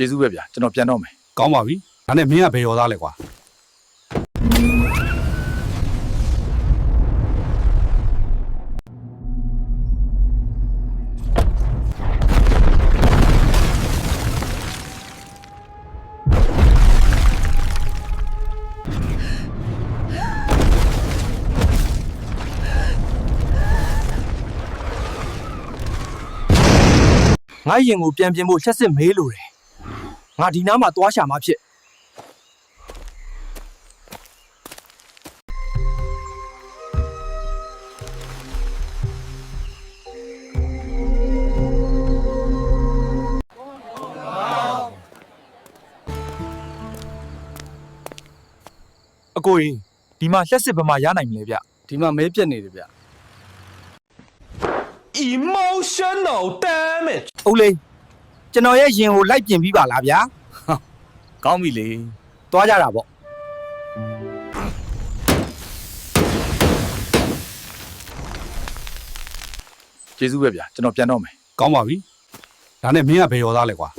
ကျေးဇူးပဲဗျာကျွန်တော်ပြန်တော့မယ်ကောင်းပါပြီဒါနဲ့မင်းကဘယ်ရောသားလဲကွာငါရင်ကိုပြန်ပြင်ဖို့ချက်စစ်မေးလို့တယ်ငါဒီနားမှာသွားရှာမှဖြစ်အကိုကြီးဒီမှာလက်စစ်ဘယ်မှာရနိုင်မလဲဗျဒီမှာမဲပြက်နေတယ်ဗျ emotional damage ဟုတ်လေကျွန်တော်ရဲ့ရင်ကိုလိုက်ပြင်ပြီးပါလားဗျာ ကောင်းပြီလေ သွားကြတာပေါ့ကျေးဇူးပဲဗျာကျွန်တော်ပြန်တော့မယ်ကောင်းပါပြီဒါနဲ့မင်းကဘယ်ရောသားလဲကွာ